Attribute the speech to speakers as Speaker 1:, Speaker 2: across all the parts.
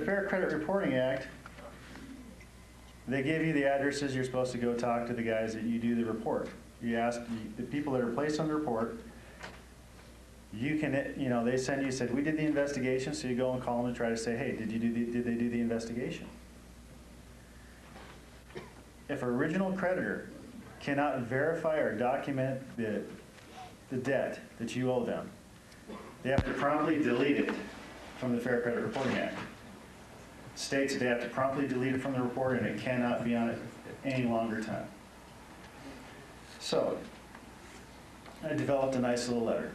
Speaker 1: Fair Credit Reporting Act, they give you the addresses you're supposed to go talk to the guys that you do the report. You ask the people that are placed on the report, you can, they send you, said, we did the investigation, so you go and call them and try to say, hey, did they do the investigation? If an original creditor cannot verify or document the debt that you owe them, they have to promptly delete it from the Fair Credit Reporting Act. It states that they have to promptly delete it from the report and it cannot be on it any longer time. So, I developed a nice little letter.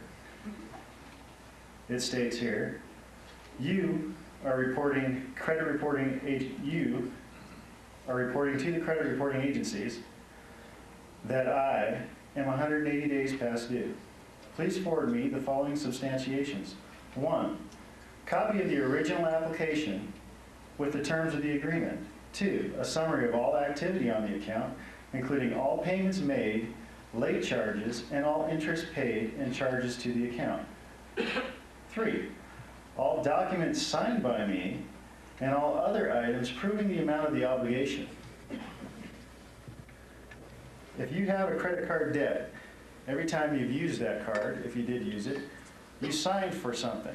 Speaker 1: It states here, you are reporting to the credit reporting agencies that I am 180 days past due. Please forward me the following substantiations. 1, copy of the original application with the terms of the agreement. 2, a summary of all activity on the account, including all payments made, late charges, and all interest paid and charges to the account. 3, all documents signed by me and all other items proving the amount of the obligation. If you have a credit card debt, every time you've used that card, if you did use it, you signed for something.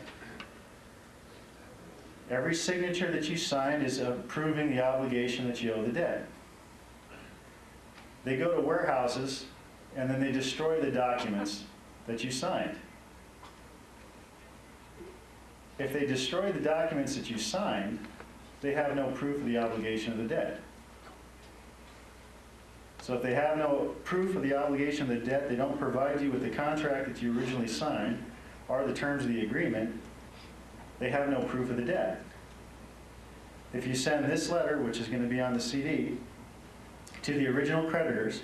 Speaker 1: Every signature that you sign is proving the obligation that you owe the debt. They go to warehouses and then they destroy the documents that you signed. If they destroy the documents that you signed, they have no proof of the obligation of the debt. So if they have no proof of the obligation of the debt, they don't provide you with the contract that you originally signed or the terms of the agreement, they have no proof of the debt. If you send this letter, which is going to be on the CD, to the original creditors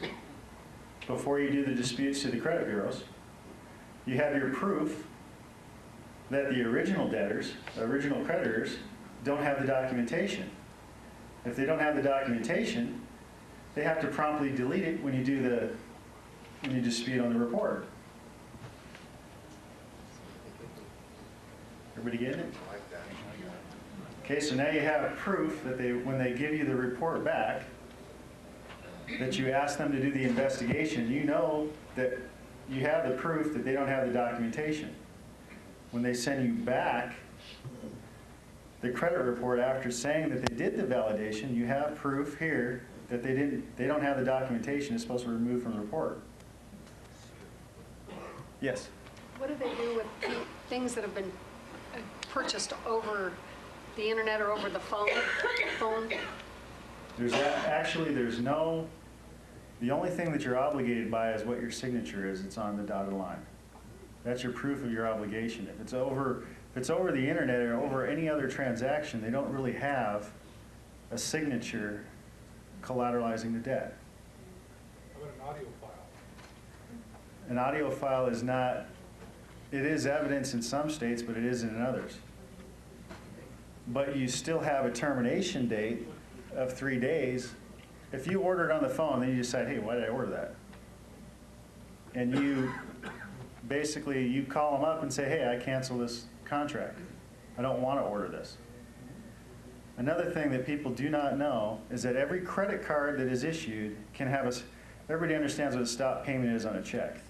Speaker 1: before you do the disputes to the credit bureaus, you have your proof that the original debtors, the original creditors, don't have the documentation. If they don't have the documentation, they have to promptly delete it when you dispute on the report. Everybody getting it? Okay, so now you have proof that when they give you the report back, that you ask them to do the investigation, you know that you have the proof that they don't have the documentation. When they send you back the credit report after saying that they did the validation, you have proof here that they don't have the documentation. It's supposed to be removed from the report. Yes?
Speaker 2: What do they do with things that have been purchased over the internet or over the phone?
Speaker 1: The only thing that you're obligated by is what your signature is. It's on the dotted line. That's your proof of your obligation. If it's over the internet or over any other transaction, they don't really have a signature collateralizing the debt.
Speaker 3: How about an audio file?
Speaker 1: An audio file is not, it is evidence in some states, but it isn't in others. But you still have a termination date of 3 days. If you order it on the phone, then you decide, hey, why did I order that? And you basically, you call them up and say, hey, I cancel this contract. I don't want to order this. Another thing that people do not know is that every credit card that is issued can have everybody understands what a stop payment is on a check.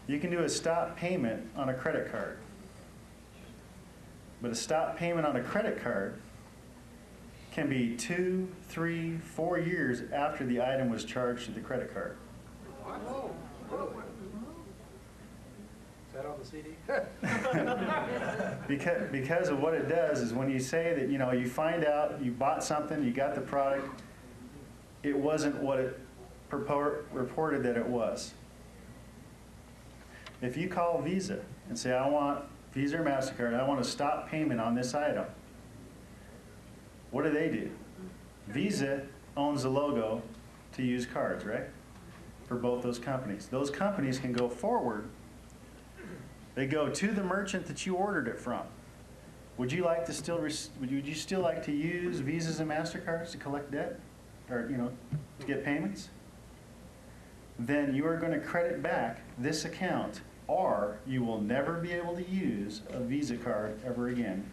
Speaker 1: You can do a stop payment on a credit card. But a stop payment on a credit card can be 2, 3, 4 years after the item was charged to the credit card.
Speaker 3: Wow. Really? Is that on the CD?
Speaker 1: Because of what it does is when you say that, you find out you bought something, you got the product, it wasn't what it reported that it was. If you call Visa and say, I want Visa or MasterCard, I want to stop payment on this item, what do? Visa owns the logo to use cards, right? For both those companies. Those companies can go forward. They go to the merchant that you ordered it from. Would you like to would you still like to use Visas and MasterCards to collect debt, or to get payments? Then you are going to credit back this account, or you will never be able to use a Visa card ever again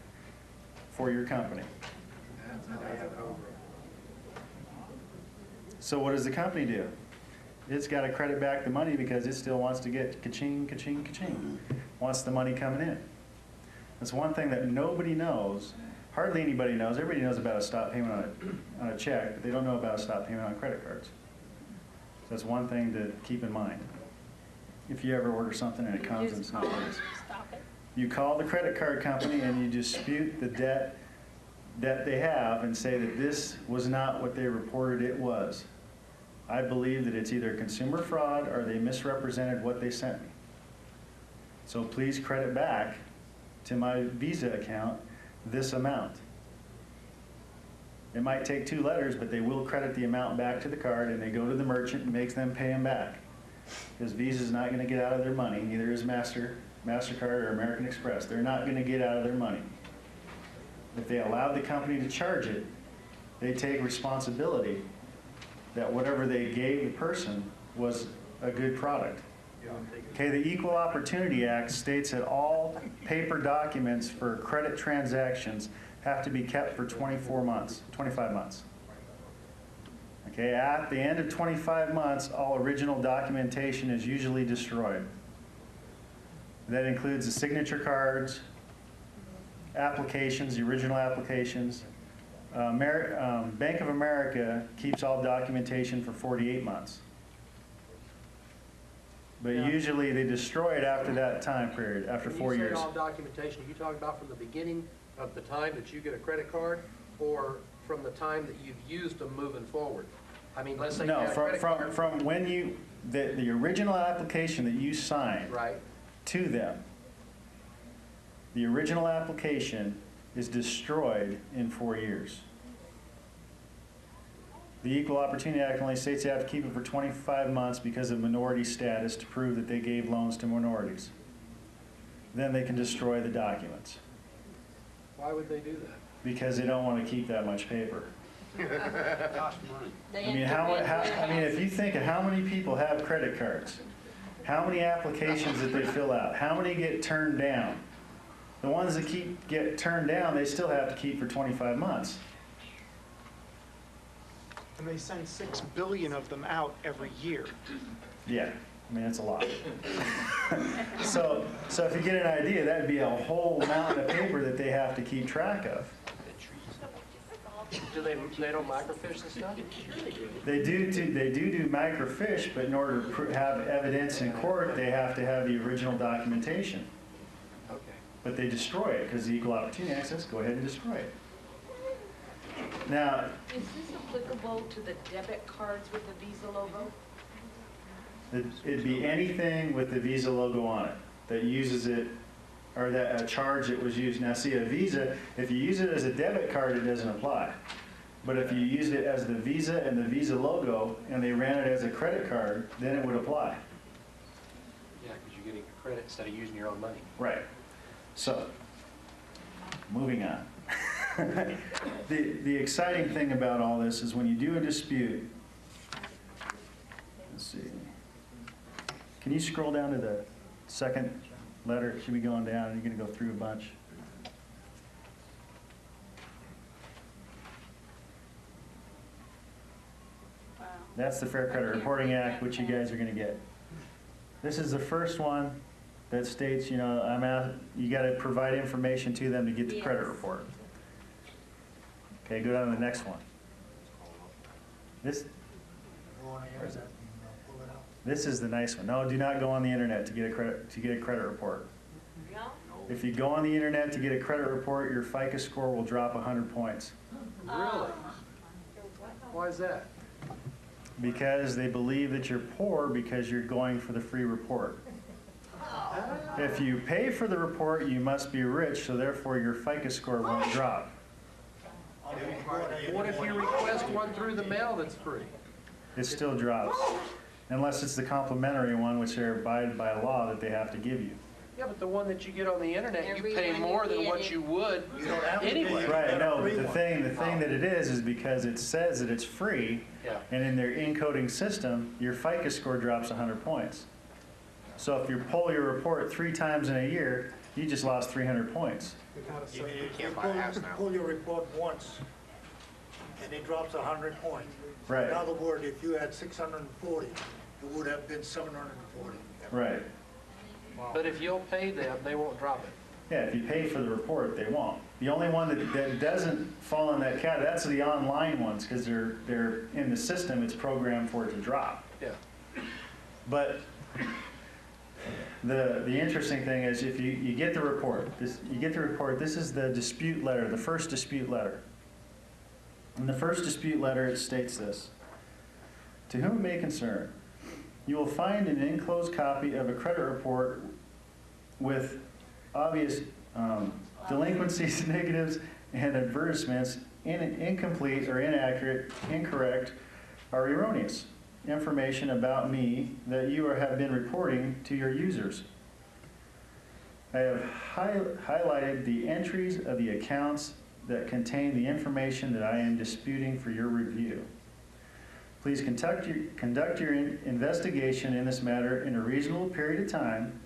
Speaker 1: for your company.
Speaker 3: That's how they have over.
Speaker 1: So what does the company do? It's got to credit back the money because it still wants to get ka-ching, ka-ching, ka-ching. Wants the money coming in. That's one thing that nobody knows, hardly anybody knows. Everybody knows about a stop payment on a check, but they don't know about a stop payment on credit cards. So that's one thing to keep in mind. If you ever order something and it comes in some place.
Speaker 2: Stop it.
Speaker 1: You call the credit card company and you dispute the debt that they have and say that this was not what they reported it was. I believe that it's either consumer fraud or they misrepresented what they sent me. So please credit back to my Visa account this amount. It might take 2 letters, but they will credit the amount back to the card, and they go to the merchant and makes them pay them back. Because Visa's not going to get out of their money, neither is MasterCard or American Express. They're not going to get out of their money. If they allowed the company to charge it, they take responsibility that whatever they gave the person was a good product. Okay, the Equal Opportunity Act states that all paper documents for credit transactions have to be kept for 25 months. Okay, at the end of 25 months, all original documentation is usually destroyed. That includes the signature cards, applications, the original applications. Bank of America keeps all documentation for 48 months. But usually they destroy it after that time period, after 4
Speaker 4: When you
Speaker 1: years.
Speaker 4: say all documentation, are you talking about from the beginning of the time that you get a credit card, or from the time that you've used them moving forward? I mean, let's say you
Speaker 1: No,
Speaker 4: had a credit card.
Speaker 1: from when the original application that you signed
Speaker 4: Right,
Speaker 1: to them, the original application is destroyed in 4 years. The Equal Opportunity Act only states they have to keep it for 25 months because of minority status to prove that they gave loans to minorities. Then they can destroy the documents
Speaker 4: why would they do that?
Speaker 1: because they don't want to keep that much paper.
Speaker 4: Cost money.
Speaker 1: I mean, if you think of how many people have credit cards, how many applications that they fill out, how many get turned down? The ones that get turned down, they still have to keep for 25 months.
Speaker 5: And they send 6 billion of them out every year.
Speaker 1: Yeah, I mean, it's a lot. So if you get an idea, that'd be a whole mountain of paper that they have to keep track of.
Speaker 4: Do they don't microfiche the stuff?
Speaker 1: They do microfiche, but in order to have evidence in court, they have to have the original documentation.
Speaker 4: Okay.
Speaker 1: But they destroy it because the Equal Opportunity Act says go ahead and destroy it. Now,
Speaker 6: Is this applicable to the debit cards with the Visa logo?
Speaker 1: it'd be anything with the Visa logo on it that uses it, or that a charge that was used. Now, see, a Visa, if you use it as a debit card, it doesn't apply. But if you used it as the Visa and the Visa logo, and they ran it as a credit card, then it would apply.
Speaker 4: Yeah, because you're getting credit instead of using your own money.
Speaker 1: Right. So, moving on. The exciting thing about all this is when you do a dispute, let's see. Can you scroll down to the second letter? Should be going down. You're going to go through a bunch.
Speaker 2: Wow.
Speaker 1: That's the Fair Credit Reporting Act, which you guys are going to get. This is the first one that states, you got to provide information to them to get the credit report. Okay, go down to the next one. This is the nice one. No, do not go on the internet to get a credit report.
Speaker 6: No.
Speaker 1: If you go on the internet to get a credit report, your FICO score will drop 100 points
Speaker 4: Really? Why is that?
Speaker 1: because they believe that you're poor because you're going for the free report. If you pay for the report, you must be rich, so therefore your FICO score won't drop.
Speaker 4: What if you request one through the mail that's free?
Speaker 1: It still drops, unless it's the complimentary one, which they're abided by a law that they have to give you.
Speaker 4: Yeah, but the one that you get on the internet, you pay
Speaker 6: Everyone
Speaker 4: more
Speaker 6: you
Speaker 4: than
Speaker 6: get
Speaker 4: what
Speaker 6: it.
Speaker 4: you would anyway.
Speaker 1: Right, no, but the thing that it is because it says that it's free,
Speaker 4: Yeah.
Speaker 1: and in their encoding system, your FICO score drops 100 points. So if you pull your report 3 times in a year, you just lost 300 points.
Speaker 3: You can't buy a house now.
Speaker 7: Pull your report once, and it drops 100 points.
Speaker 1: Right.
Speaker 7: In other words, if you had 640, it would have been 740.
Speaker 1: Right.
Speaker 4: But if you'll pay them, they won't drop it.
Speaker 1: Yeah, if you pay for the report, they won't. The only one that doesn't fall in that category, that's the online ones, because they're in the system, it's programmed for it to drop.
Speaker 4: Yeah.
Speaker 1: But the interesting thing is if you get the report, this is the dispute letter, the first dispute letter. In the first dispute letter, it states this: to whom it may concern, you will find an enclosed copy of a credit report with obvious delinquencies, negatives, and advertisements, incomplete or inaccurate, incorrect, or erroneous information about me that you have been reporting to your users. I have highlighted the entries of the accounts that contain the information that I am disputing for your review. Please conduct your investigation in this matter in a reasonable period of time,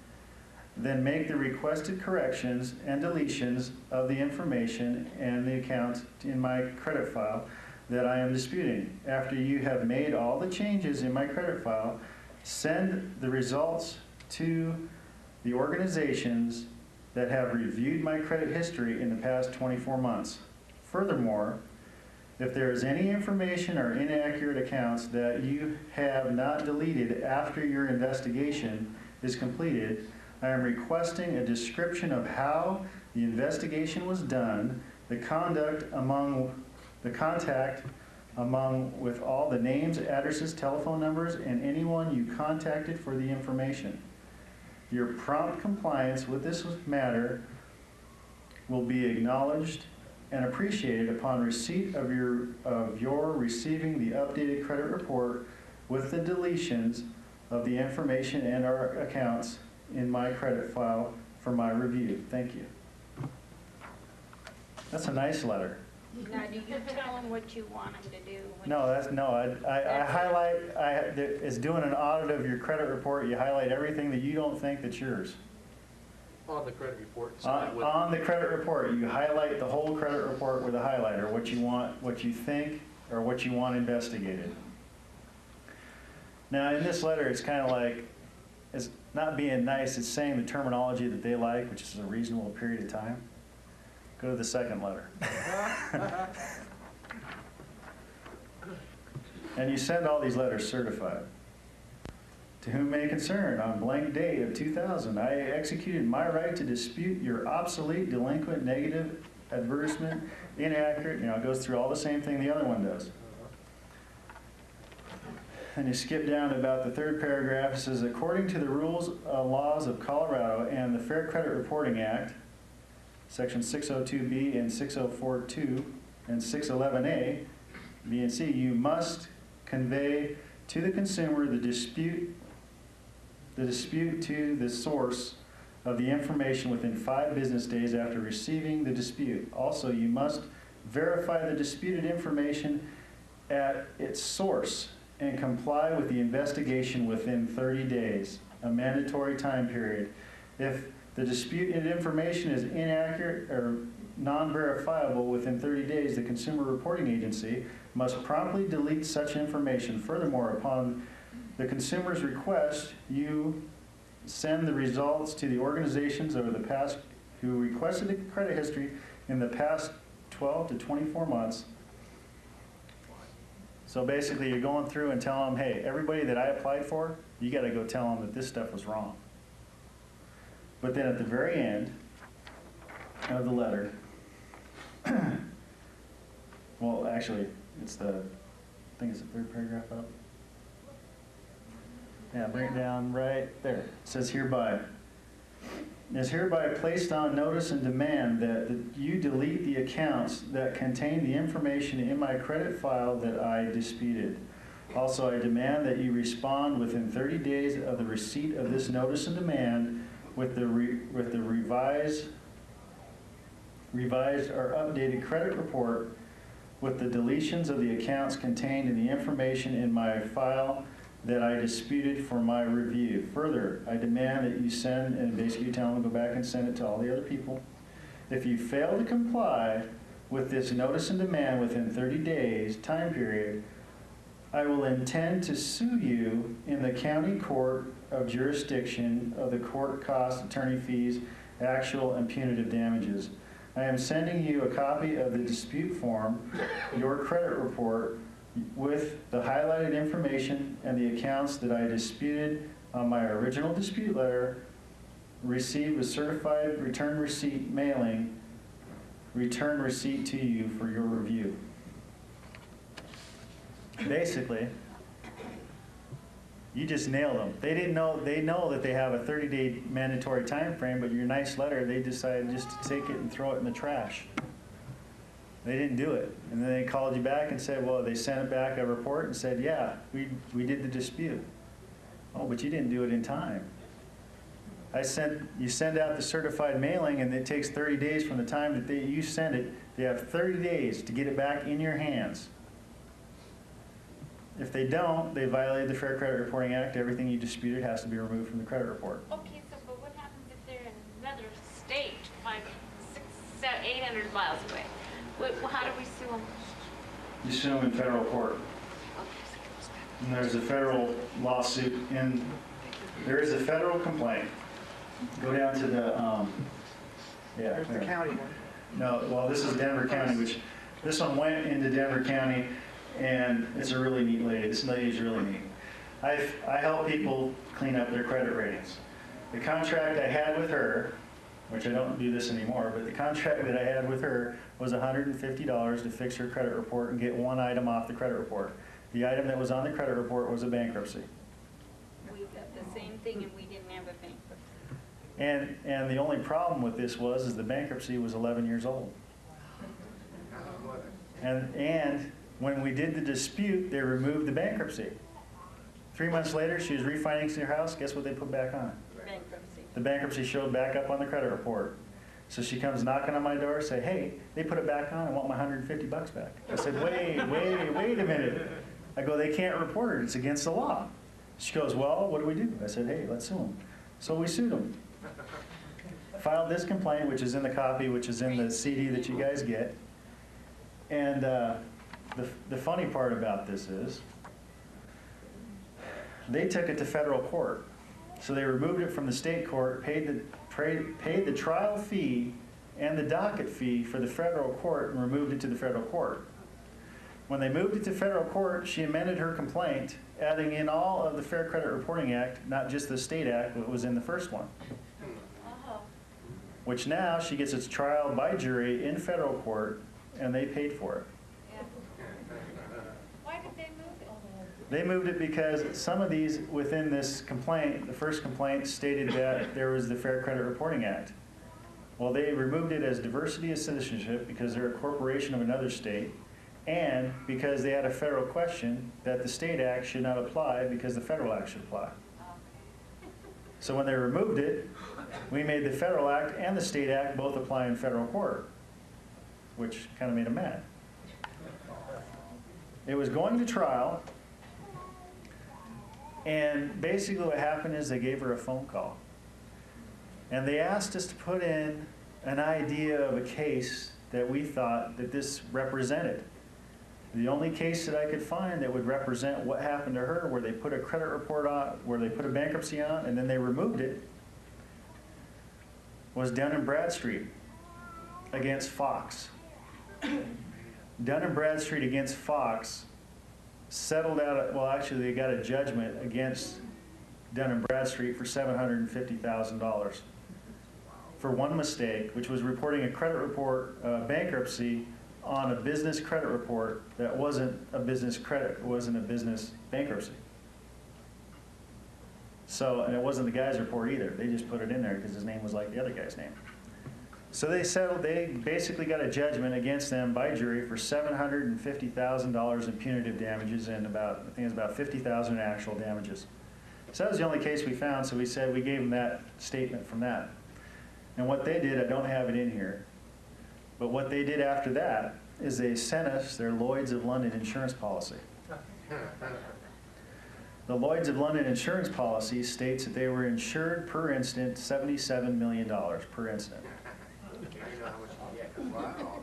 Speaker 1: then make the requested corrections and deletions of the information and the accounts in my credit file that I am disputing. After you have made all the changes in my credit file, send the results to the organizations that have reviewed my credit history in the past 24 months. Furthermore, if there is any information or inaccurate accounts that you have not deleted after your investigation is completed, I am requesting a description of how the investigation was done, the contact among with all the names, addresses, telephone numbers, and anyone you contacted for the information. Your prompt compliance with this matter will be acknowledged and appreciated upon receipt of your receiving the updated credit report with the deletions of the information and our accounts in my credit file for my review. Thank you. That's a nice letter.
Speaker 8: Now, do you tell them what you want them to do?
Speaker 1: No, I highlight, it's doing an audit of your credit report. You highlight everything that you don't think that's yours.
Speaker 4: On the credit report side with
Speaker 1: On the credit report, you highlight the whole credit report with a highlighter, what you want, what you think, or what you want investigated. Now, in this letter, it's kind of like, it's not being nice, it's saying the terminology that they like, which is a reasonable period of time. Go to the second letter. And you send all these letters certified. To whom may concern, on blank date of 2000, I executed my right to dispute your obsolete, delinquent, negative, advertisement, inaccurate, it goes through all the same thing the other one does. And you skip down to about the third paragraph. It says, according to the rules, laws of Colorado and the Fair Credit Reporting Act, Section 602B and 604.2 and 611A, B and C, you must convey to the consumer the dispute to the source of the information within 5 business days after receiving the dispute. Also, you must verify the disputed information at its source and comply with the investigation within 30 days, a mandatory time period. If the disputed information is inaccurate or non-verifiable within 30 days, the Consumer Reporting Agency must promptly delete such information. Furthermore, upon the consumer's request, you send the results to the organizations over the past who requested the credit history in the past 12 to 24 months. So basically, you're going through and telling them, hey, everybody that I applied for, you got to go tell them that this stuff was wrong. But then at the very end of the letter, well, actually, it's the, I think it's the third paragraph up. Yeah, bring it down right there. It says hereby. It is hereby placed on notice and demand that you delete the accounts that contain the information in my credit file that I disputed. Also, I demand that you respond within 30 days of the receipt of this notice and demand with the revised or updated credit report with the deletions of the accounts contained in the information in my file that I disputed for my review. Further, I demand that you send, and basically you tell them to go back and send it to all the other people. If you fail to comply with this notice and demand within 30 days time period, I will intend to sue you in the county court of jurisdiction of the court costs, attorney fees, actual and punitive damages. I am sending you a copy of the dispute form, your credit report, with the highlighted information and the accounts that I disputed on my original dispute letter, received with certified return receipt mailing, return receipt to you for your review. Basically, you just nailed them. They didn't know, they know that they have a 30-day mandatory time frame, but your nice letter, they decided just to take it and throw it in the trash. They didn't do it. And then they called you back and said, well, they sent it back a report and said, yeah, we did the dispute. Oh, but you didn't do it in time. You send out the certified mailing, and it takes 30 days from the time that you send it. They have 30 days to get it back in your hands. If they don't, they violate the Fair Credit Reporting Act. Everything you disputed has to be removed from the credit report.
Speaker 8: Okay, so but what happens if they're in another state, like 800 miles away? How do we sue them?
Speaker 1: You sue them in federal court. And there's a federal lawsuit, and there is a federal complaint. Go down to the,
Speaker 5: There's the county one.
Speaker 1: No, well, this is Denver County, which, this one went into Denver County, and it's a really neat lady. This lady's really neat. I help people clean up their credit ratings. The contract I had with her, which I don't do this anymore, but the contract that I had with her was $150 to fix her credit report and get one item off the credit report. The item that was on the credit report was a bankruptcy.
Speaker 8: We got the same thing and we didn't have a bankruptcy.
Speaker 1: And the only problem with this is the bankruptcy was 11 years old. And when we did the dispute, they removed the bankruptcy. 3 months later, she was refinancing her house. Guess what they put back on?
Speaker 8: Bankruptcy.
Speaker 1: The bankruptcy showed back up on the credit report. So she comes knocking on my door, say, hey, they put it back on. I want my $150 back. I said, wait a minute. I go, they can't report it. It's against the law. She goes, well, what do we do? I said, hey, let's sue them. So we sued them. Filed this complaint, which is in the copy, which is in the CD that you guys get. And the funny part about this is they took it to federal court. So they removed it from the state court, paid the trial fee and the docket fee for the federal court, and removed it to the federal court. When they moved it to federal court, she amended her complaint, adding in all of the Fair Credit Reporting Act, not just the state act, but was in the first one. Which now she gets its trial by jury in federal court, and they paid for it.
Speaker 8: Why did they move it?
Speaker 1: They moved it because some of these within this complaint, the first complaint stated that there was the Fair Credit Reporting Act. Well, they removed it as diversity of citizenship because they're a corporation of another state, and because they had a federal question that the state act should not apply because the federal act should apply. So when they removed it, we made the federal act and the state act both apply in federal court, which kind of made them mad. It was going to trial, and basically what happened is they gave her a phone call. And they asked us to put in an idea of a case that we thought that this represented. The only case that I could find that would represent what happened to her, where they put a credit report on, where they put a bankruptcy on, and then they removed it, was Dun & Bradstreet against Fox. Dun & Bradstreet against Fox settled out, well, actually they got a judgment against Dun & Bradstreet for $750,000 for one mistake, which was reporting a credit report bankruptcy on a business credit report that wasn't a business credit, it wasn't a business bankruptcy. So, and it wasn't the guy's report either. They just put it in there because his name was like the other guy's name. So they settled, they basically got a judgment against them by jury for $750,000 in punitive damages and about, I think it was about $50,000 in actual damages. So that was the only case we found, so we said we gave them that statement from that. And what they did, I don't have it in here, but what they did after that is they sent us their Lloyd's of London insurance policy. The Lloyd's of London insurance policy states that they were insured per incident $77 million per incident.
Speaker 3: You know how much you get. Wow.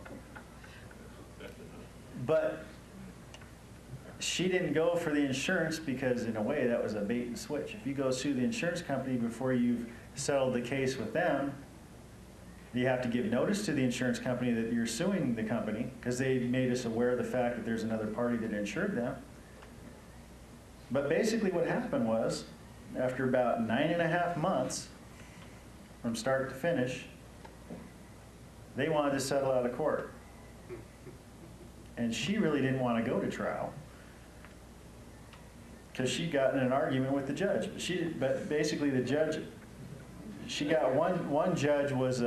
Speaker 1: But she didn't go for the insurance because in a way that was a bait and switch. If you go sue the insurance company before you've settled the case with them, you have to give notice to the insurance company that you're suing the company because they made us aware of the fact that there's another party that insured them. But basically what happened was, after about 9.5 months, from start to finish, they wanted to settle out of court. And she really didn't want to go to trial because she'd gotten in an argument with the judge. But basically the judge, she got one judge was,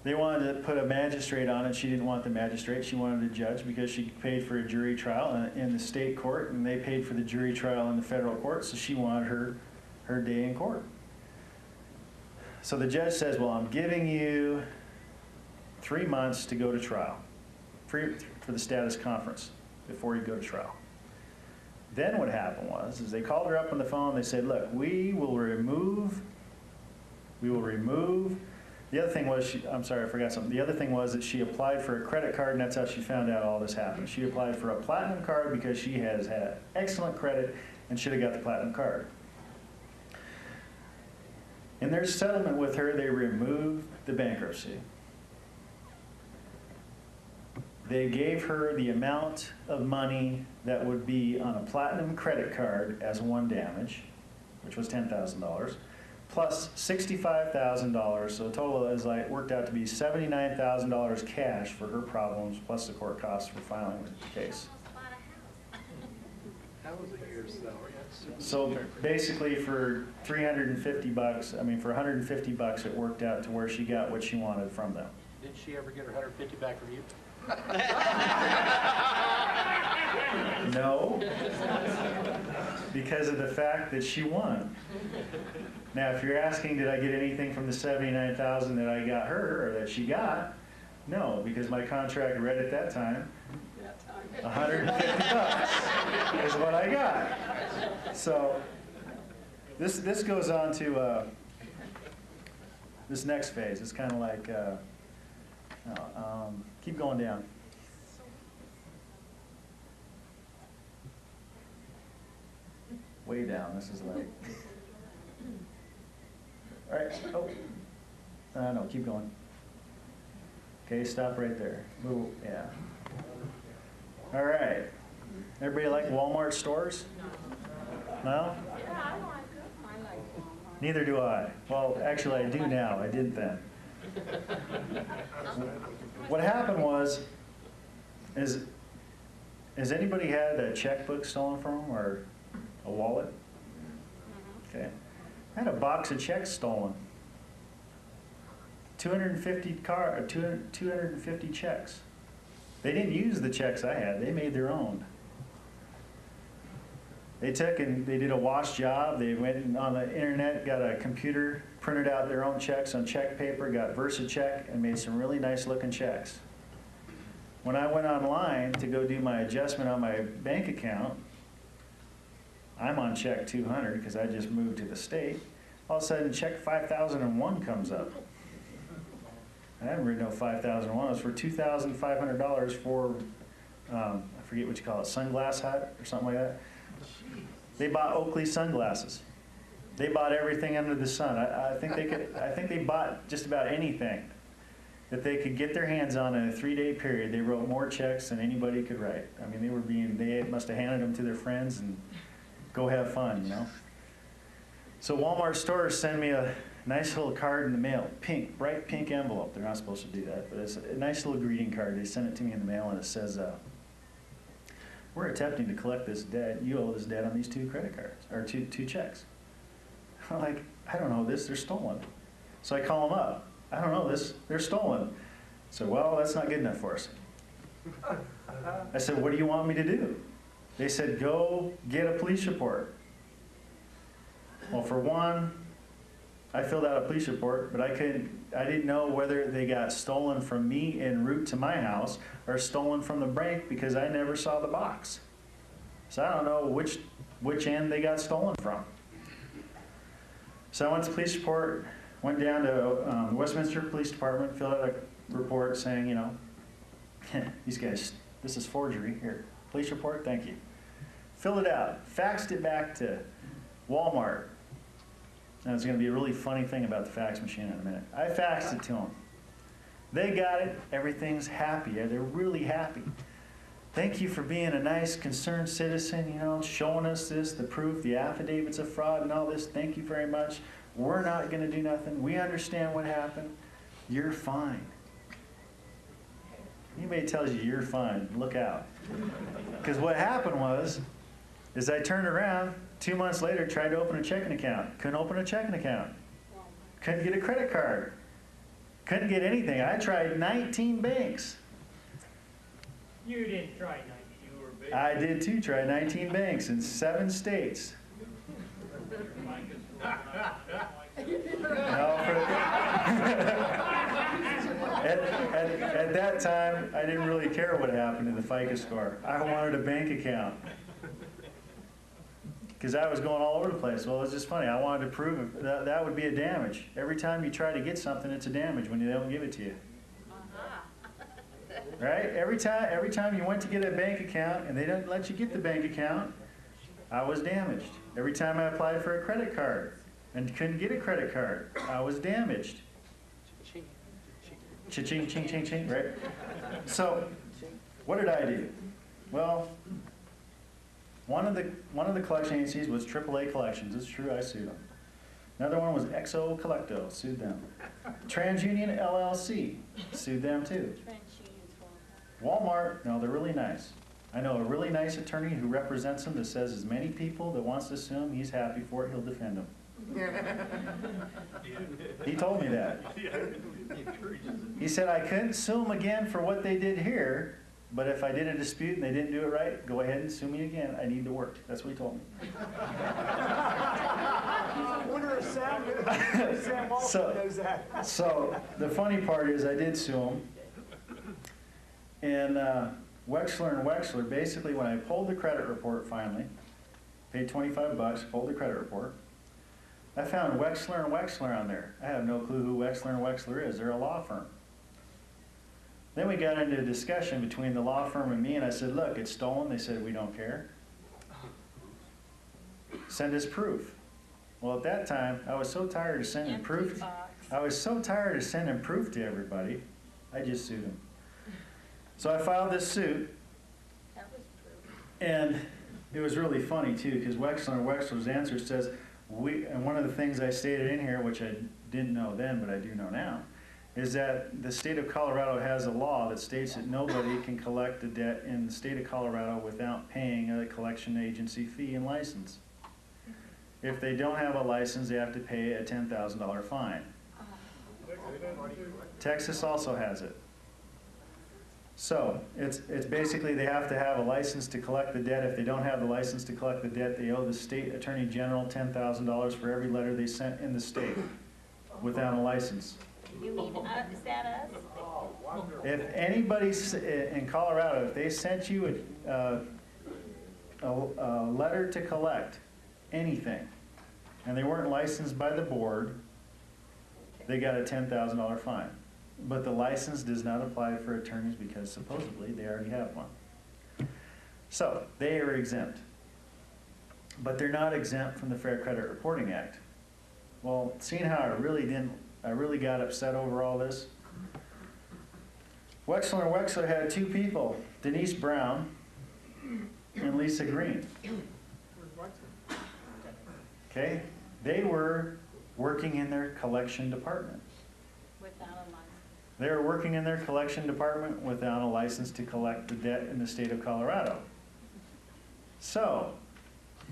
Speaker 1: they wanted to put a magistrate on it. She didn't want the magistrate. She wanted a judge because she paid for a jury trial in the state court, and they paid for the jury trial in the federal court, so she wanted her day in court. So the judge says, well, I'm giving you 3 months to go to trial for the status conference before you go to trial. Then what happened was, is they called her up on the phone, they said, look, we will remove. The other thing was, I'm sorry, I forgot something. The other thing was that she applied for a credit card, and that's how she found out all this happened. She applied for a platinum card because she has had excellent credit and should have got the platinum card. In their settlement with her, they removed the bankruptcy. They gave her the amount of money that would be on a platinum credit card as one damage, which was $10,000. Plus $65,000, so the total is like worked out to be $79,000 cash for her problems, plus the court costs for filing the case.
Speaker 4: That was a year's salary.
Speaker 1: So basically, for $350, I mean for $150, it worked out to where she got what she wanted from them.
Speaker 4: Did she ever get her 150 back from you?
Speaker 1: No, because of the fact that she won. Now, if you're asking, did I get anything from the $79,000 that I got her, or that she got? No, because my contract read at that time, $150 is what I got. So, this goes on to this next phase. It's kind of like, keep going down. Way down, this is like, all right, oh, no, keep going. Okay, stop right there. Move, yeah. All right. Everybody like Walmart stores? No? Neither do I. Well, actually, I do now. I didn't then. What happened was, has anybody had a checkbook stolen from them or a wallet? Okay. I had a box of checks stolen. 250 checks. They didn't use the checks I had. They made their own. They took and they did a wash job. They went on the internet, got a computer, printed out their own checks on check paper, got VersaCheck, and made some really nice looking checks. When I went online to go do my adjustment on my bank account, I'm on check 200 because I just moved to the state. All of a sudden, check 5001 comes up. I haven't written no 5001. It was for $2,500 for, I forget what you call it, Sunglass Hut or something like that. They bought Oakley sunglasses. They bought everything under the sun. I think they bought just about anything that they could get their hands on in a 3-day period. They wrote more checks than anybody could write. I mean, they must have handed them to their friends and go have fun, you know? So Walmart stores send me a nice little card in the mail, pink, bright pink envelope. They're not supposed to do that, but it's a nice little greeting card. They send it to me in the mail, and it says, we're attempting to collect this debt. You owe this debt on these 2 credit cards, or two checks. I'm like, I don't know this, they're stolen. So I call them up. I don't know this, they're stolen. So, well, that's not good enough for us. I said, what do you want me to do? They said, go get a police report. Well, for one, I filled out a police report, but I didn't know whether they got stolen from me en route to my house or stolen from the bank because I never saw the box. So I don't know which end they got stolen from. So I went to the police report, went down to the Westminster Police Department, filled out a report saying, you know, these guys, this is forgery. Here, police report, thank you. Filled it out, faxed it back to Walmart. Now, there's going to be a really funny thing about the fax machine in a minute. I faxed it to them. They got it. Everything's happy. They're really happy. Thank you for being a nice, concerned citizen, you know, showing us this, the proof, the affidavits of fraud and all this. Thank you very much. We're not going to do nothing. We understand what happened. You're fine. Anybody tells you you're fine, look out. Because what happened was, is I turned around, 2 months later, tried to open a checking account. Couldn't open a checking account. Couldn't get a credit card. Couldn't get anything. I tried 19 banks.
Speaker 9: You didn't try 19, you were big.
Speaker 1: I did too, try 19 banks in 7 states. No, at that time, I didn't really care what happened to the FICO score. I wanted a bank account. Because I was going all over the place. Well, it's just funny. I wanted to prove that would be a damage. Every time you try to get something, it's a damage when they don't give it to you. Right? Every time you went to get a bank account and they didn't let you get the bank account, I was damaged. Every time I applied for a credit card and couldn't get a credit card, I was damaged. Cha-ching, ching, ching, ching, right? So, what did I do? Well, one of the collection agencies was AAA Collections. It's true, I sued them. Another one was XO Collecto, sued them. TransUnion LLC, sued them too. Walmart, no, they're really nice. I know a really nice attorney who represents them that says as many people that wants to sue him, he's happy for it, he'll defend them. He told me that. He said I couldn't sue them again for what they did here, but if I did a dispute and they didn't do it right, go ahead and sue me again. I need to work. That's what he told me.
Speaker 5: I wonder if Sam also knows that.
Speaker 1: So the funny part is I did sue him. And Wexler and Wexler, basically when I pulled the credit report finally, paid $25, pulled the credit report, I found Wexler and Wexler on there. I have no clue who Wexler and Wexler is. They're a law firm. Then we got into a discussion between the law firm and me, and I said, look, it's stolen. They said, we don't care. Send us proof. Well, at that time, I was so tired of sending proof. I was so tired of sending proof to everybody, I just sued them. So I filed this suit, and it was really funny too, because Wexler and Wexler's answer says, and one of the things I stated in here, which I didn't know then, but I do know now, is that the state of Colorado has a law that states that nobody can collect a debt in the state of Colorado without paying a collection agency fee and license. If they don't have a license, they have to pay a $10,000 fine. Texas also has it. So it's basically they have to have a license to collect the debt. If they don't have the license to collect the debt, they owe the state attorney general $10,000 for every letter they sent in the state without a license.
Speaker 8: You mean, is that us?
Speaker 1: If anybody in Colorado, if they sent you a letter to collect anything, and they weren't licensed by the board, they got a $10,000 fine. But the license does not apply for attorneys because supposedly they already have one. So they are exempt. But they're not exempt from the Fair Credit Reporting Act. Well, seeing how I really got upset over all this. Wexler and Wexler had 2 people, Denise Brown and Lisa Green. Okay? They were working in their collection department.
Speaker 8: Without a license.
Speaker 1: They were working in their collection department without a license to collect the debt in the state of Colorado. So,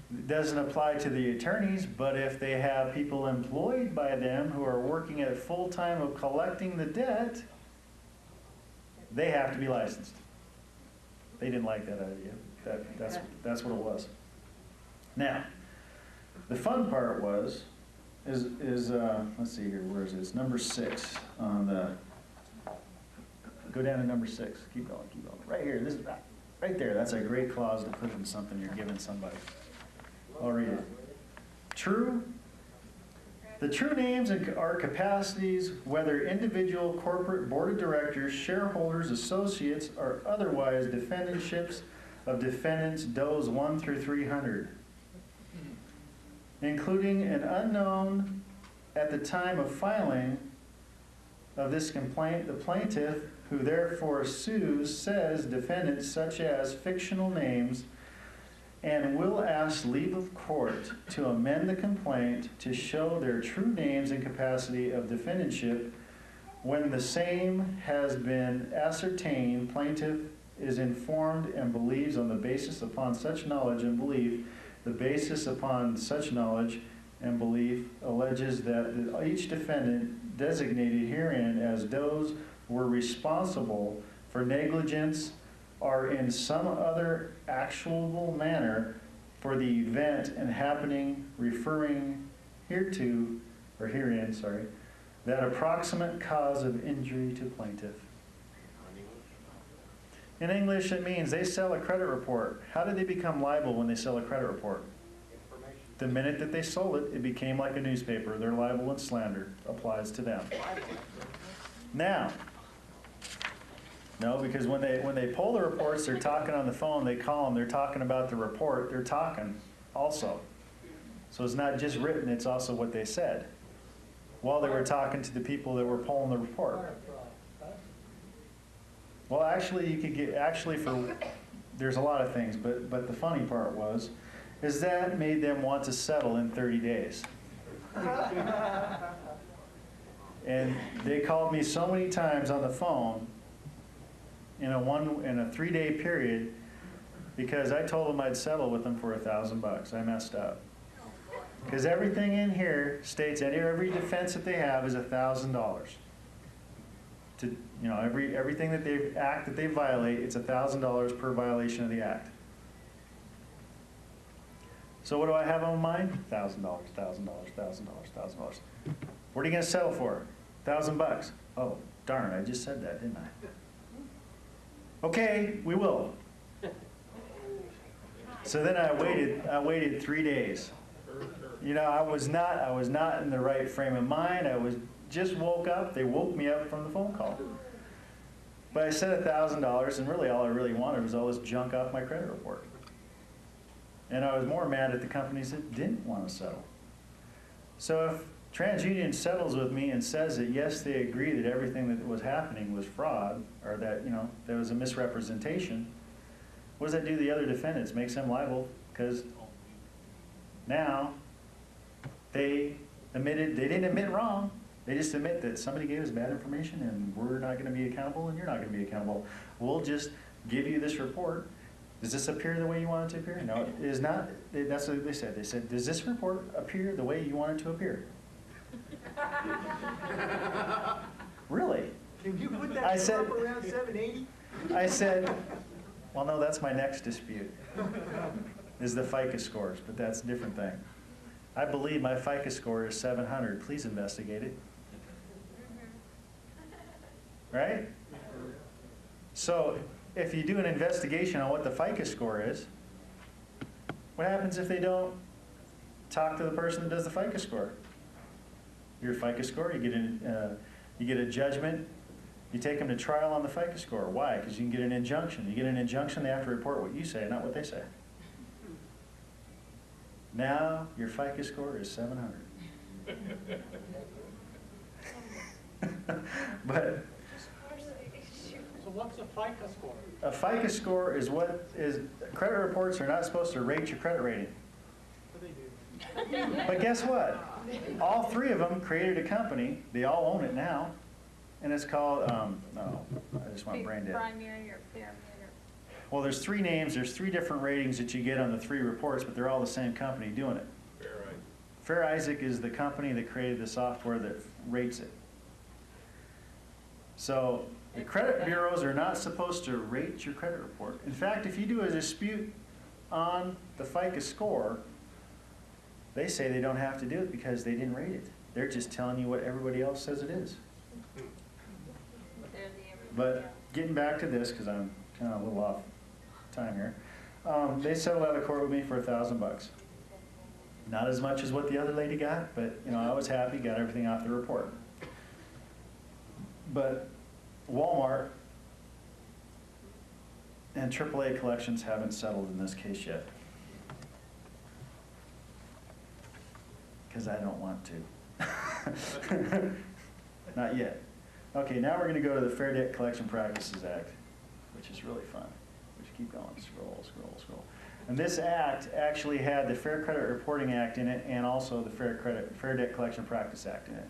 Speaker 1: it doesn't apply to the attorneys, but if they have people employed by them who are working at full time of collecting the debt, they have to be licensed. They didn't like that idea. That's what it was. Now, the fun part is let's see here, where is it? It's number 6 on the, go down to number 6. Keep going, keep going. Right here, this is Right there, that's a great clause to put in something you're giving somebody. I'll read it. True. The true names or capacities, whether individual, corporate, board of directors, shareholders, associates, or otherwise defendantships of defendants, does 1 through 300, including an unknown at the time of filing of this complaint, the plaintiff, who therefore sues, says defendants such as fictional names, and will ask leave of court to amend the complaint to show their true names and capacity of defendantship. When the same has been ascertained, plaintiff is informed and believes on the basis upon such knowledge and belief, the basis upon such knowledge and belief alleges that each defendant designated herein as those were responsible for negligence or in some other actual manner for the event and happening referring hereto, or herein, sorry, that approximate cause of injury to plaintiff. In English, it means they sell a credit report. How did they become liable when they sell a credit report? The minute that they sold it, it became like a newspaper. Their libel and slander applies to them. Now, no, because when they pull the reports, they're talking on the phone, they call them, they're talking about the report, they're talking also. So it's not just written, it's also what they said while they were talking to the people that were pulling the report. Well, actually, you could get, there's a lot of things, but the funny part is that made them want to settle in 30 days. And they called me so many times on the phone in a 3-day period because I told them I'd settle with them for $1,000. I messed up. Because everything in here states every defense that they have is $1,000. To, everything that they violate, it's $1,000 per violation of the act. So what do I have on mind? $1,000, $1,000, $1,000, $1,000. What are you going to settle for? $1,000. Oh, darn, I just said that, didn't I? Okay, we will. So then I waited 3 days. I was not in the right frame of mind. Just woke up. They woke me up from the phone call. But I said $1,000, and really all I really wanted was all this junk off my credit report. And I was more mad at the companies that didn't want to settle. So if TransUnion settles with me and says that yes, they agree that everything that was happening was fraud, or that there was a misrepresentation, what does that do to the other defendants? Makes them liable, because now they didn't admit wrong. They just admit that somebody gave us bad information and we're not going to be accountable and you're not going to be accountable. We'll just give you this report. Does this appear the way you want it to appear? No, it is not. That's what they said. They said, does this report appear the way you want it to appear? Really?
Speaker 7: Can you put
Speaker 1: I
Speaker 7: that
Speaker 1: said-
Speaker 7: up around 780?
Speaker 1: I said, well, no, that's my next dispute, is the FICO scores, but that's a different thing. I believe my FICO score is 700. Please investigate it. Right? So if you do an investigation on what the FICO score is, what happens if they don't talk to the person that does the FICO score? Your FICO score, you get a judgment, you take them to trial on the FICO score. Why? Because you can get an injunction. You get an injunction, they have to report what you say, not what they say. Now your FICO score is 700. But
Speaker 5: So what's a FICO score?
Speaker 1: a FICO score is credit reports are not supposed to rate your credit rating.
Speaker 5: What do they do?
Speaker 1: But guess what? All three of them created a company. They all own it now. And it's called, no, I just want brain dead.
Speaker 8: Primary or fair
Speaker 1: Well, there's three names. There's three different ratings that you get on the three reports, but they're all the same company doing it. Fair Isaac is the company that created the software that rates it. So the credit bureaus are not supposed to rate your credit report. In fact, if you do a dispute on the FICO score, they say they don't have to do it because they didn't rate it. They're just telling you what everybody else says it is. But getting back to this, because I'm kind of a little off time here. They settled out of court with me for $1,000. Not as much as what the other lady got, but I was happy, got everything off the report. But Walmart and AAA collections haven't settled in this case yet. Because I don't want to. Not yet. Okay, now we're going to go to the Fair Debt Collection Practices Act, which is really fun. We should keep going. Scroll, scroll, scroll. And this act actually had the Fair Credit Reporting Act in it and also the Fair Debt Collection Practice Act in it.